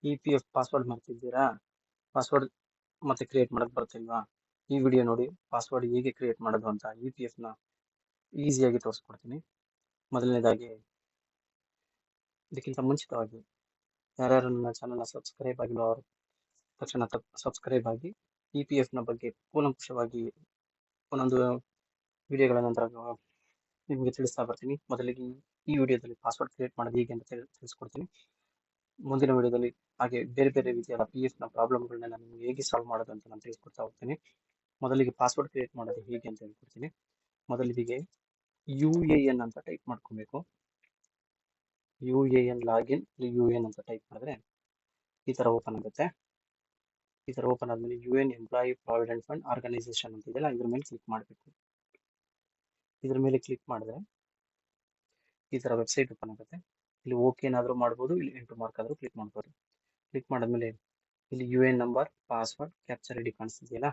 E P F password ಮಾಡ್ತಿದ್ದೀರಾ? Password ಮತ್ತೆ create ಮಾಡಕ್ ಬರ್ತಿಲ್ವಾ? ಈ ವಿಡಿಯೋ ನೋಡಿ ಪಾಸ್ವರ್ಡ್ ಹೇಗೆ ಕ್ರಿಯೇಟ್ ಮಾಡೋದು ಅಂತ ಇ ಪಿ ಎಫ್ ನ ಈಸಿಯಾಗಿ ತೋರಿಸ್ಕೊಡ್ತೀನಿ. ಮೊದಲನೇದಾಗಿ ಇದಕ್ಕಿಂತ ಮುಂಚಿತವಾಗಿ ಯಾರ್ಯಾರು ನನ್ನ ಚಾನಲ್ನ ಸಬ್ಸ್ಕ್ರೈಬ್ ಆಗಿಲ್ಲ ಅವರು ತಕ್ಷಣ ಸಬ್ಸ್ಕ್ರೈಬ್ ಆಗಿ ಇ ಪಿ ಎಫ್ ನ ಬಗ್ಗೆ ಕೂಲಂಕುಷವಾಗಿ ಒಂದೊಂದು ವಿಡಿಯೋಗಳ ನಂತರ ನಿಮಗೆ ತಿಳಿಸ್ತಾ ಬರ್ತೀನಿ. ಮೊದಲಿಗೆ ಈ ವಿಡಿಯೋದಲ್ಲಿ ಪಾಸ್ವರ್ಡ್ ಕ್ರಿಯೇಟ್ ಮಾಡೋದು ಹೇಗೆ ಅಂತ ತಿಳಿಸ್ಕೊಡ್ತೀನಿ. ಮುಂದಿನ ವಿಡಿಯೋದಲ್ಲಿ ಹಾಗೆ ಬೇರೆ ಬೇರೆ ರೀತಿಯಾದ ಪಿ ಎಫ್ ನ ಪ್ರಾಬ್ಲಮ್ಗಳನ್ನ ನಿಮಗೆ ಹೇಗೆ ಸಾಲ್ವ್ ಮಾಡೋದು ಅಂತ ನಾನು ತಿಳಿಸ್ಕೊಡ್ತಾ ಹೋಗ್ತೀನಿ. ಮೊದಲಿಗೆ ಪಾಸ್ವರ್ಡ್ ಕ್ರಿಯೇಟ್ ಮಾಡೋದು ಹೇಗೆ ಅಂತ ಹೇಳ್ಕೊಡ್ತೀನಿ. ಮೊದಲಿಗೆ UAN ಅಂತ ಟೈಪ್ ಮಾಡ್ಕೊಬೇಕು. UAN ಲಾಗಿನ್ UN ಅಂತ ಟೈಪ್ ಮಾಡಿದ್ರೆ ಈ ತರ ಓಪನ್ ಆಗುತ್ತೆ. ಈ ತರ ಓಪನ್ ಆದ್ಮೇಲೆ UN employee provident fund organisation ಅಂತ ಇದೆಯಲ್ಲ, ಇದ್ರ ಮೇಲೆ ಕ್ಲಿಕ್ ಮಾಡಬೇಕು. ಇದ್ರ ಮೇಲೆ ಕ್ಲಿಕ್ ಮಾಡಿದ್ರೆ ಈ ತರ ವೆಬ್ಸೈಟ್ ಓಪನ್ ಆಗುತ್ತೆ. ಇಲ್ಲಿ ಓಕೆ ಏನಾದರೂ ಮಾಡ್ಬೋದು, ಇಲ್ಲಿ ಎಂಟು ಮಾರ್ಕ್ ಆದ್ರೂ ಕ್ಲಿಕ್ ಮಾಡ್ಬೋದು. ಕ್ಲಿಕ್ ಮಾಡಿದ್ಮೇಲೆ ಇಲ್ಲಿ UN number, password, captcha ID ಕಾಣಿಸ್ತಿದೆಯಲ್ಲ,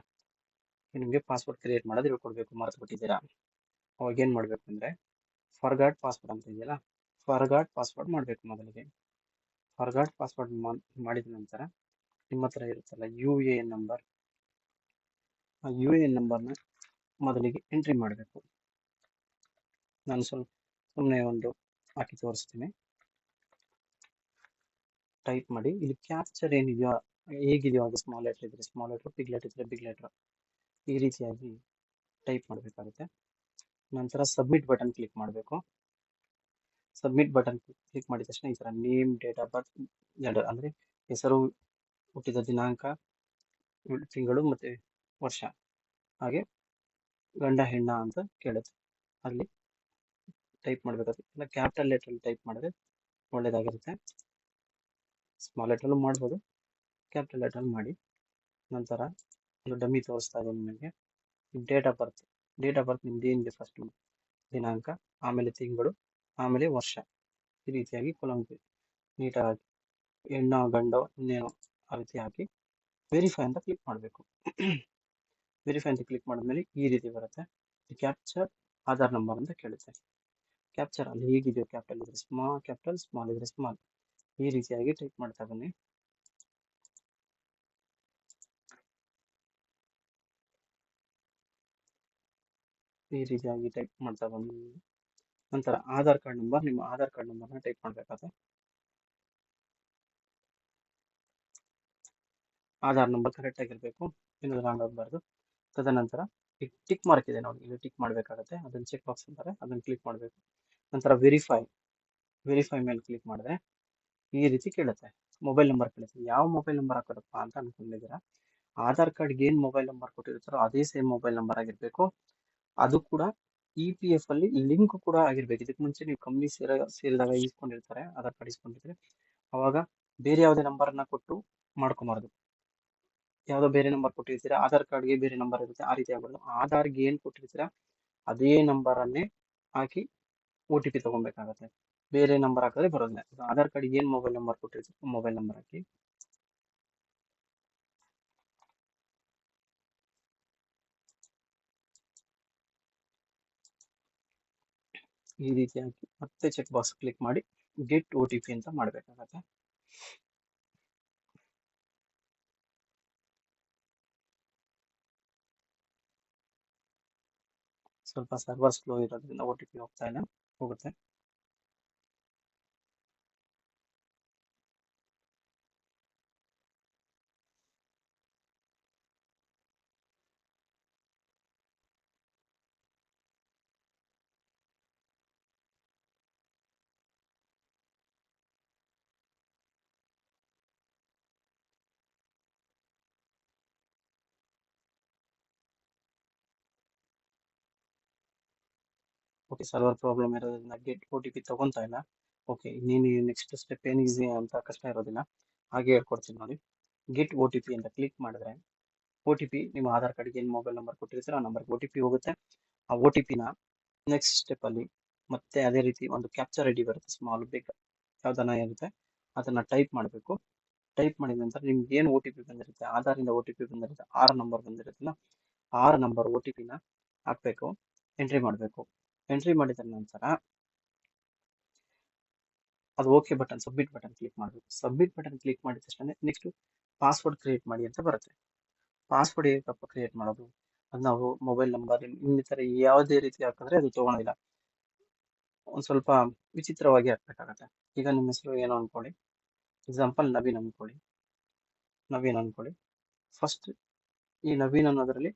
ನಿಮಗೆ ಪಾಸ್ವರ್ಡ್ ಕ್ರಿಯೇಟ್ ಮಾಡೋದು ಹೇಳ್ಕೊಡ್ಬೇಕು. ಮರೆತು ಬಿಟ್ಟಿದ್ದೀರಾ? ಅವಾಗ ಏನ್ ಮಾಡ್ಬೇಕು ಅಂದ್ರೆ ಫರ್ಗಾಟ್ ಪಾಸ್ವರ್ಡ್ ಅಂತ ಇದೆಯಲ್ಲ, ಫರ್ಗಾಟ್ ಪಾಸ್ವರ್ಡ್ ಮಾಡಬೇಕು. ಮೊದಲಿಗೆ ಫರ್ಗಾಟ್ ಪಾಸ್ವರ್ಡ್ ಮಾಡಿದ ನಂತರ ನಿಮ್ಮ ಹತ್ರ ಇರುತ್ತಲ್ಲ UAN ನಂಬರ್, ಆ UAN ನಂಬರ್ನ ಮೊದಲಿಗೆ ಎಂಟ್ರಿ ಮಾಡಬೇಕು. ನಾನು ಸುಮ್ಮನೆ ಒಂದು ಹಾಕಿ ತೋರಿಸ್ತೀನಿ. ಟೈಪ್ ಮಾಡಿ ಇಲ್ಲಿ ಕ್ಯಾಪ್ಚರ್ ಏನಿದೆಯೋ ಹೇಗಿದೆಯೋ ಹಾಗೆ ಸ್ಮಾಲ್ ಲೆಟರ್ ಇದ್ರೆ ಸ್ಮಾಲ್ ಲೆಟರ್, ಬಿಗ್ ಲೆಟರ್ ಇದ್ರೆ ಬಿಗ್ ಲೆಟರ್, ಈ ರೀತಿಯಾಗಿ ಟೈಪ್ ಮಾಡಬೇಕಾಗುತ್ತೆ. ನಂತರ ಸಬ್ಮಿಟ್ ಬಟನ್ ಕ್ಲಿಕ್ ಮಾಡಬೇಕು. ಸಬ್ಮಿಟ್ ಬಟನ್ ಕ್ಲಿಕ್ ಮಾಡಿದ ತಕ್ಷಣ ಈ ತರ name, date of birth, gender ಅಂದ್ರೆ ಹೆಸರು, ಹುಟ್ಟಿದ ದಿನಾಂಕ, ತಿಂಗಳು ಮತ್ತೆ ವರ್ಷ, ಹಾಗೆ ಗಂಡ ಹೆಣ್ಣ ಅಂತ ಕೇಳುತ್ತೆ. ಅಲ್ಲಿ ಟೈಪ್ ಮಾಡಬೇಕಾದ್ರೆ ಇಲ್ಲ ಕ್ಯಾಪಿಟಲ್ ಲೆಟರ್ ಟೈಪ್ ಮಾಡಿದ್ರೆ ಒಳ್ಳೇದಾಗಿರುತ್ತೆ. ಸ್ಮಾಲ್ ಲೆಟರ್ ಮಾಡ್ಬೋದು, ಕ್ಯಾಪಿಟಲ್ ಲೆಟರ್ ಮಾಡಿ. ನಂತರ ಒಂದು ಡಮ್ಮಿ ತೋರಿಸ್ತಾ ಇದ್ದೀನಿ ನಿಮಗೆ. ಡೇಟ್ ಆಫ್ ಬರ್ತ್ ನಿಮ್ದು ಏನಿದೆ ಫಸ್ಟ್ ದಿನಾಂಕ, ಆಮೇಲೆ ತಿಂಗಳು, ಆಮೇಲೆ ವರ್ಷ, ಈ ರೀತಿಯಾಗಿ ನೀಟಾಗಿ ಹೆಣ್ಣೋ ಗಂಡೋ ಇನ್ನೇನೋ ಆ ರೀತಿ ಹಾಕಿ ವೆರಿಫೈ ಅಂತ ಕ್ಲಿಕ್ ಮಾಡಬೇಕು. ವೆರಿಫೈ ಅಂತ ಕ್ಲಿಕ್ ಮಾಡಿದ್ಮೇಲೆ ಈ ರೀತಿ ಬರುತ್ತೆ. ಕ್ಯಾಪ್ಚರ್ ಆಧಾರ್ ನಂಬರ್ ಅಂತ ಕೇಳುತ್ತೆ. ಕ್ಯಾಪ್ಚರ್ ಅಲ್ಲಿ ಹೇಗಿದೆಯೋ ಕ್ಯಾಪಿಟಲ್ ಇದ್ರೆ ಸ್ಮಾಲ್ ಕ್ಯಾಪಿಟಲ್, ಸ್ಮಾಲ್ ಇದ್ರೆ ಸ್ಮಾಲ್, ಈ ರೀತಿಯಾಗಿ ಟೈಪ್ ಮಾಡ್ತಾ ಬನ್ನಿ. ಈ ರೀತಿಯಾಗಿ ಟೈಪ್ ಮಾಡ್ತಾ ಬಂದು ನಂತರ ಆಧಾರ್ ಕಾರ್ಡ್ ನಂಬರ್, ನಿಮ್ಮ ಆಧಾರ್ ಕಾರ್ಡ್ ನಂಬರ್ನ ಟೈಪ್ ಮಾಡಬೇಕಾದ್ರೆ ಆಧಾರ್ ನಂಬರ್ ಕರೆಕ್ಟ್ ಆಗಿರಬೇಕು, ಏನಾದ್ರು ರಾಂಗ್ ಆಗಬಾರ್ದು. ತದನಂತರ ಈ ಟಿಕ್ ಮಾರ್ಕ್ ಇದೆ ನೋಡಿ, ಇಲ್ಲಿ ಟಿಕ್ ಮಾಡಬೇಕಾಗುತ್ತೆ. ಅದನ್ನ ಚೆಕ್ ಬಾಕ್ಸ್ ಅಂತಾರೆ, ಅದನ್ನ ಕ್ಲಿಕ್ ಮಾಡಬೇಕು. ನಂತರ ವೆರಿಫೈ ಮೇಲೆ ಕ್ಲಿಕ್ ಮಾಡಿದ್ರೆ ಈ ರೀತಿ ಕೇಳುತ್ತೆ. ಮೊಬೈಲ್ ನಂಬರ್ ಕೇಳುತ್ತೆ. ಯಾವ ಮೊಬೈಲ್ ನಂಬರ್ ಹಾಕೋದಪ್ಪ ಅಂತ ಅನ್ಕೊಂಡಿದ್ದೀರಾ? ಆಧಾರ್ ಕಾರ್ಡ್ಗೆ ಏನ್ ಮೊಬೈಲ್ ನಂಬರ್ ಕೊಟ್ಟಿರ್ತಾರೋ ಅದೇ ಸೇಮ್ ಮೊಬೈಲ್ ನಂಬರ್ ಆಗಿರ್ಬೇಕು. ಅದು ಕೂಡ EPF ಅಲ್ಲಿ ಲಿಂಕ್ ಕೂಡ ಆಗಿರ್ಬೇಕು. ಇದಕ್ಕೆ ಮುಂಚೆ ನೀವು ಕಂಪ್ನಿ ಸೇರಿದಾಗ ಇಸ್ಕೊಂಡಿರ್ತಾರೆ, ಆಧಾರ್ ಕಾರ್ಡ್ ಇಸ್ಕೊಂಡಿದ್ರೆ ಅವಾಗ ಬೇರೆ ಯಾವುದೇ ನಂಬರ್ನ ಕೊಟ್ಟು ಮಾಡ್ಕೊಬಾರ್ದು. ಯಾವುದೋ ಬೇರೆ ನಂಬರ್ ಕೊಟ್ಟಿರ್ತೀರಾ, ಆಧಾರ್ ಕಾರ್ಡ್ಗೆ ಬೇರೆ ನಂಬರ್ ಇರುತ್ತೆ, ಆ ರೀತಿ ಆಗ್ಬಾರ್ದು. ಆಧಾರ್ಗೆ ಏನ್ ಕೊಟ್ಟಿರ್ತೀರಾ ಅದೇ ನಂಬರ್ ಅನ್ನೇ ಹಾಕಿ OTP ತಗೊಬೇಕಾಗತ್ತೆ. ಬೇರೆ ನಂಬರ್ ಹಾಕಿದ್ರೆ ಬರೋದಿಲ್ಲ. ಆಧಾರ್ ಕಾರ್ಡ್ ಏನ್ ಮೊಬೈಲ್ ನಂಬರ್ ಕೊಟ್ಟಿರ್ತೀರ ಮೊಬೈಲ್ ನಂಬರ್ ಹಾಕಿ. ಈ ರೀತಿ ಹಾಕಿ ಮತ್ತೆ ಚೆಕ್ ಬಾಕ್ಸ್ ಕ್ಲಿಕ್ ಮಾಡಿ ಗೆಟ್ OTP ಅಂತ ಮಾಡಬೇಕಾಗತ್ತೆ. ಸ್ವಲ್ಪ ಸರ್ವರ್ ಸ್ಲೋ ಇರೋದ್ರಿಂದ OTP ಹೋಗ್ತಾ ಇಲ್ಲ, ಹೋಗುತ್ತೆ. ಓಕೆ, ಸರ್ವರ್ ಪ್ರಾಬ್ಲಮ್ ಇರೋದ್ರಿಂದ ಗೆಟ್ OTP ತಗೊಂತಾ ಇಲ್ಲ. ಓಕೆ, ಇನ್ನೇನು ನೆಕ್ಸ್ಟ್ ಸ್ಟೆಪ್ ಏನಿದೆ ಅಂತ ಕಷ್ಟ ಇರೋದಿಲ್ಲ, ಹಾಗೆ ಹೇಳ್ಕೊಡ್ತೀನಿ ನೋಡಿ. ಗೆಟ್ OTP ಅಂತ ಕ್ಲಿಕ್ ಮಾಡಿದ್ರೆ OTP ನಿಮ್ಮ ಆಧಾರ್ ಕಾರ್ಡ್ಗೆ ಏನು ಮೊಬೈಲ್ ನಂಬರ್ ಕೊಟ್ಟಿರ್ತೀರ ಆ ನಂಬರ್ಗೆ OTP ಹೋಗುತ್ತೆ. ಆ OTP-ನ ನೆಕ್ಸ್ಟ್ ಸ್ಟೆಪ್ ಅಲ್ಲಿ ಮತ್ತೆ ಅದೇ ರೀತಿ ಒಂದು ಕ್ಯಾಪ್ಚರ್ ಐಡಿ ಬರುತ್ತೆ, ಸ್ಮಾಲ್ ಬಿಗ್ ಯಾವ್ದನ್ನ ಇರುತ್ತೆ, ಅದನ್ನ ಟೈಪ್ ಮಾಡಬೇಕು. ಟೈಪ್ ಮಾಡಿದ ನಂತರ ನಿಮ್ಗೆ ಏನು OTP ಬಂದಿರುತ್ತೆ, ಆಧಾರಿಂದ OTP ಬಂದಿರುತ್ತೆ, 6 ನಂಬರ್ ಬಂದಿರುತ್ತಲ್ಲ, 6 ನಂಬರ್ OTP-ನ ಹಾಕ್ಬೇಕು, ಎಂಟ್ರಿ ಮಾಡಬೇಕು. ಎಂಟ್ರಿ ಮಾಡಿದ ನಂತರ ಅದು okay button, submit button click ಮಾಡಬೇಕು. ಸಬ್ಮಿಟ್ ಬಟನ್ ಕ್ಲಿಕ್ ಮಾಡಿದ ತಕ್ಷಣ ನೆಕ್ಸ್ಟ್ ಪಾಸ್ವರ್ಡ್ ಕ್ರಿಯೇಟ್ ಮಾಡಿ ಅಂತ ಬರುತ್ತೆ. ಪಾಸ್ವರ್ಡ್ ಹೇಗಪ್ಪ ಕ್ರಿಯೇಟ್ ಮಾಡೋದು? ಅದು ನಾವು ಮೊಬೈಲ್ ನಂಬರ್ ಇನ್ನಿತರ ಯಾವುದೇ ರೀತಿ ಹಾಕಿದ್ರೆ ಅದು ತಗೊಳೋದಿಲ್ಲ. ಒಂದು ಸ್ವಲ್ಪ ವಿಚಿತ್ರವಾಗಿ ಹಾಕ್ಬೇಕಾಗತ್ತೆ. ಈಗ ನಿಮ್ಮ ಹೆಸರು ಏನೋ ಅನ್ಕೊಳ್ಳಿ, ಎಕ್ಸಾಂಪಲ್ ನವೀನ್ ಅನ್ಕೊಳ್ಳಿ. ಫಸ್ಟ್ ಈ ನವೀನ್ ಅನ್ನೋದ್ರಲ್ಲಿ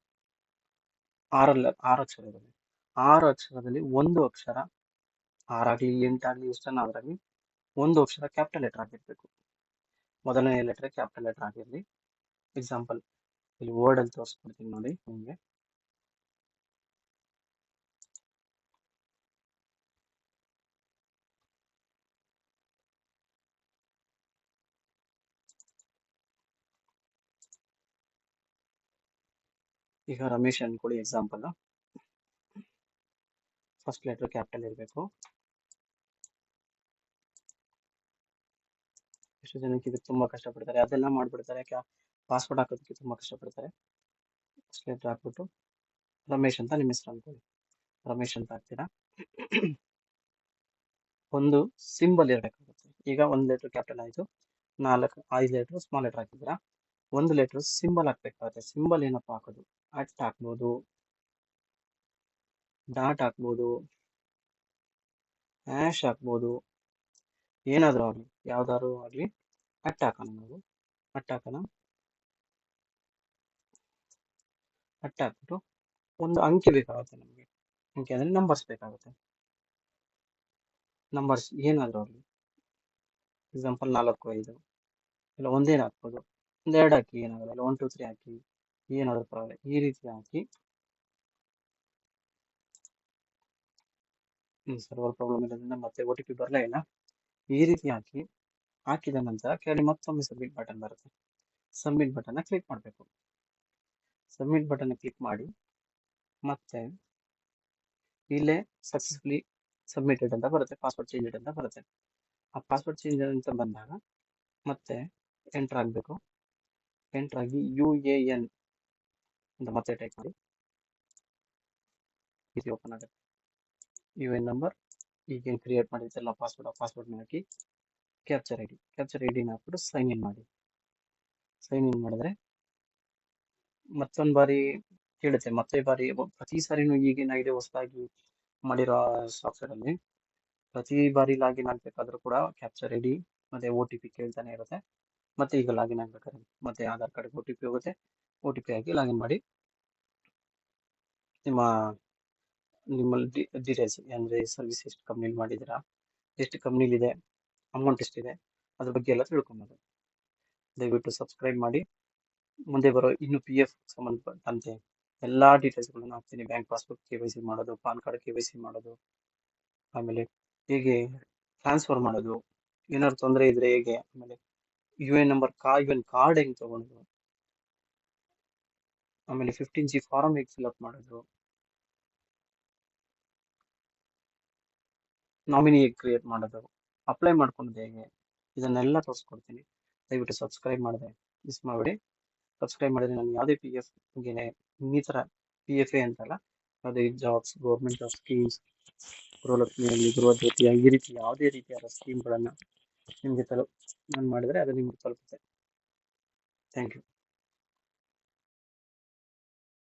6 ಅಕ್ಷರ ಇರುತ್ತೆ. 6 ಅಕ್ಷರದಲ್ಲಿ ಒಂದು ಅಕ್ಷರ 6 ಆಗ್ಲಿ 8 ಆಗ್ಲಿ ಎಷ್ಟನ್ನ ಅದ್ರಲ್ಲಿ ಒಂದು ಅಕ್ಷರ ಕ್ಯಾಪಿಟಲ್ ಲೆಟರ್ ಆಗಿರ್ಬೇಕು. ಮೊದಲನೇ ಲೆಟರ್ ಕ್ಯಾಪಿಟಲ್ ಲೆಟರ್ ಆಗಿರ್ಲಿ. ಎಕ್ಸಾಂಪಲ್ ಇಲ್ಲಿ ವರ್ಡ್ ಅಲ್ಲಿ ತೋರಿಸ್ಕೊಡ್ತೀನಿ ನೋಡಿ ನಿಮಗೆ. ಈಗ ರಮೇಶ್ ಅನ್ಕೊಳ್ಳಿ ಎಕ್ಸಾಂಪಲ್. ಫಸ್ಟ್ ಲೆಟರ್ ಕ್ಯಾಪಿಟಲ್ ಇರಬೇಕು. ಎಷ್ಟು ಜನಕ್ಕೆ ಇದಕ್ಕೆ ತುಂಬಾ ಕಷ್ಟಪಡ್ತಾರೆ, ಅದೆಲ್ಲ ಮಾಡ್ಬಿಡ್ತಾರೆ. ಪಾಸ್ವರ್ಡ್ ಹಾಕೋದಕ್ಕೆ ತುಂಬಾ ಕಷ್ಟಪಡ್ತಾರೆ. ಫಸ್ಟ್ ಲೆಟರ್ ಹಾಕ್ಬಿಟ್ಟು ರಮೇಶ್ ಅಂತ ನಿಮ್ಮ ಹೆಸರು ಅನ್ಕೊಳ್ಳಿ. ರಮೇಶ್ ಅಂತ ಹಾಕ್ತೀರಾ. ಒಂದು ಸಿಂಬಲ್ ಇರಬೇಕಾಗುತ್ತೆ. ಈಗ ಒಂದು ಲೆಟರ್ ಕ್ಯಾಪಿಟಲ್ ಆಯ್ತು, 5 ಲೆಟರ್ ಸ್ಮಾಲ್ ಲೆಟರ್ ಹಾಕಿದ್ದೀರಾ. ಒಂದು ಲೆಟರ್ ಸಿಂಬಲ್ ಹಾಕ್ಬೇಕಾಗುತ್ತೆ. ಸಿಂಬಲ್ ಏನಪ್ಪ ಹಾಕೋದು? ಅಟ್ ಹಾಕ್ಬೋದು, ಡಾಟ್ ಹಾಕ್ಬೋದು, ಹ್ಯಾಶ್ ಹಾಕ್ಬೋದು, ಏನಾದರೂ ಆಗಲಿ, ಯಾವ್ದಾದ್ರು ಆಗಲಿ ಅಟ್ ಹಾಕೋಣ. ನಾವು ಅಟ್ ಹಾಕೋಣ. ಅಟ್ ಹಾಕ್ಬಿಟ್ಟು ಒಂದು ಅಂಕೆ ಬೇಕಾಗುತ್ತೆ ನಮಗೆ. ಅಂಕೆ ಅಂದ್ರೆ ನಂಬರ್ಸ್ ಬೇಕಾಗುತ್ತೆ. ನಂಬರ್ಸ್ ಏನಾದರೂ ಆಗಲಿ, ಎಕ್ಸಾಂಪಲ್ 4, 5 ಇಲ್ಲ ಒಂದೇನು ಹಾಕ್ಬೋದು. 2 ಹಾಕಿ, ಏನಾಗಲ್ಲ. 1, 2, 3 ಹಾಕಿ, ಏನಾದರೂ ಪರವಾಗಿಲ್ಲ. ಈ ರೀತಿ ಹಾಕಿ. ಸರ್ವರ್ ಪ್ರಾಬ್ಲಮ್ ಇರೋದ್ರಿಂದ ಮತ್ತೆ OTP ಬರಲೇ ಇಲ್ಲ. ಈ ರೀತಿ ಹಾಕಿದ ನಂತರ ಕೆಳಗೆ ಮತ್ತೊಮ್ಮೆ ಸಬ್ಮಿಟ್ ಬಟನ್ ಬರುತ್ತೆ. ಸಬ್ಮಿಟ್ ಬಟನ್ ಕ್ಲಿಕ್ ಮಾಡಬೇಕು. ಸಬ್ಮಿಟ್ ಬಟನ್ ಕ್ಲಿಕ್ ಮಾಡಿ ಮತ್ತೆ ಇಲ್ಲೇ ಸಕ್ಸಸ್ಫುಲಿ ಸಬ್ಮಿಟೆಡ್ ಅಂತ ಬರುತ್ತೆ, ಪಾಸ್ವರ್ಡ್ ಚೇಂಜ್ ಅಂತ ಬರುತ್ತೆ. ಆ ಪಾಸ್ವರ್ಡ್ ಚೇಂಜ್ ಅಂತ ಬಂದಾಗ ಮತ್ತೆ ಎಂಟರ್ ಆಗಬೇಕು. ಎಂಟರ್ ಆಗಿ UAN ಅಂತ ಮತ್ತೆ ಟೈಪ್ ಮಾಡಿ. ಇದು ಓಪನ್ ಆಗುತ್ತೆ. UN ನಂಬರ್ ಈಗೇನು ಕ್ರಿಯೇಟ್ ಮಾಡಿದ್ದೆಲ್ಲ ಪಾಸ್ವರ್ಡ್ನ ಹಾಕಿ ಕ್ಯಾಪ್ಚರ್ ಐಡಿನ ಹಾಕ್ಬಿಟ್ಟು ಸೈನ್ ಇನ್ ಮಾಡಿ. ಸೈನ್ ಇನ್ ಮಾಡಿದ್ರೆ ಮತ್ತೊಂದು ಬಾರಿ ಕೇಳುತ್ತೆ. ಪ್ರತಿ ಸಾರಿನೂ ಈಗಿನ ಐಡಿ ಹೊಸದಾಗಿ ಮಾಡಿರೋ ಸಾಫ್ಟ್ವೇರ್ ಅಲ್ಲಿ ಪ್ರತಿ ಬಾರಿ ಲಾಗಿನ್ ಆಗ್ಬೇಕಾದ್ರೂ ಕೂಡ ಕ್ಯಾಪ್ಚರ್ ಐಡಿ ಮತ್ತೆ OTP ಕೇಳ್ತಾನೆ ಇರುತ್ತೆ. ಮತ್ತೆ ಈಗ ಲಾಗಿನ್ ಆಗ್ಬೇಕಾದ್ರೆ ಮತ್ತೆ ಆಧಾರ್ ಕಾರ್ಡ್ OTP ಹೋಗುತ್ತೆ. OTP ಹಾಕಿ ಲಾಗಿನ್ ಮಾಡಿ. ನಿಮ್ಮ ಡೀಟೇಲ್ಸ್ ಅಂದ್ರೆ ಸರ್ವಿಸ್ ಎಷ್ಟು ಕಂಪ್ನಿಲಿ ಮಾಡಿದ್ದೀರಾ, ಎಷ್ಟು ಕಂಪ್ನಿಲಿದೆ, ಅಮೌಂಟ್ ಎಷ್ಟಿದೆ, ಅದ್ರ ಬಗ್ಗೆ ಎಲ್ಲ ತಿಳ್ಕೊಬೋದು. ದಯವಿಟ್ಟು ಸಬ್ಸ್ಕ್ರೈಬ್ ಮಾಡಿ. ಮುಂದೆ ಬರೋ ಇನ್ನು PF ಸಂಬಂಧಪಟ್ಟಂತೆ ಎಲ್ಲಾ ಡೀಟೇಲ್ಸ್ಗಳನ್ನು ಹಾಕ್ತೀನಿ. ಬ್ಯಾಂಕ್ ಪಾಸ್ಬುಕ್ KYC ಮಾಡೋದು, ಪಾನ್ ಕಾರ್ಡ್ KYC ಮಾಡೋದು, ಆಮೇಲೆ ಹೇಗೆ ಟ್ರಾನ್ಸ್ಫರ್ ಮಾಡೋದು, ಏನಾದ್ರು ತೊಂದರೆ ಇದ್ರೆ ಹೇಗೆ, ಆಮೇಲೆ UN ನಂಬರ್ ಕಾರ್ಡ್ ಹೆಂಗ್ ತಗೊಂಡು, ಆಮೇಲೆ 15G ಫಾರಂ ಹೇಗೆ ಫಿಲ್ ಅಪ್ ಮಾಡೋದು, ನಾಮಿನಿ ಹೇಗೆ ಕ್ರಿಯೇಟ್ ಮಾಡೋದು, ಅಪ್ಲೈ ಮಾಡ್ಕೊಳೋದು ಹೇಗೆ, ಇದನ್ನೆಲ್ಲ ತೋರಿಸ್ಕೊಡ್ತೀನಿ. ದಯವಿಟ್ಟು ಸಬ್ಸ್ಕ್ರೈಬ್ ಮಾಡಿದೆ ಮಿಸ್ ಮಾಡಬೇಡಿ. ಸಬ್ಸ್ಕ್ರೈಬ್ ಮಾಡಿದ್ರೆ ನಾನು ಯಾವುದೇ PF ಬಗ್ಗೆ ಇನ್ನಿತರ PFA ಅಂತಲ್ಲ, ಯಾವುದೇ jobs, government job schemes, Gruhalakshmi ಆಗಲಿ, ಗೃಹಜ್ಯೋತಿ ಈ ರೀತಿ ಯಾವುದೇ ರೀತಿಯಾದ ಸ್ಕೀಮ್ಗಳನ್ನು ನಿಮಗೆ ನಾನು ಮಾಡಿದ್ರೆ ಅದು ನಿಮ್ಗೆ ತಲುಪುತ್ತೆ. Thank you.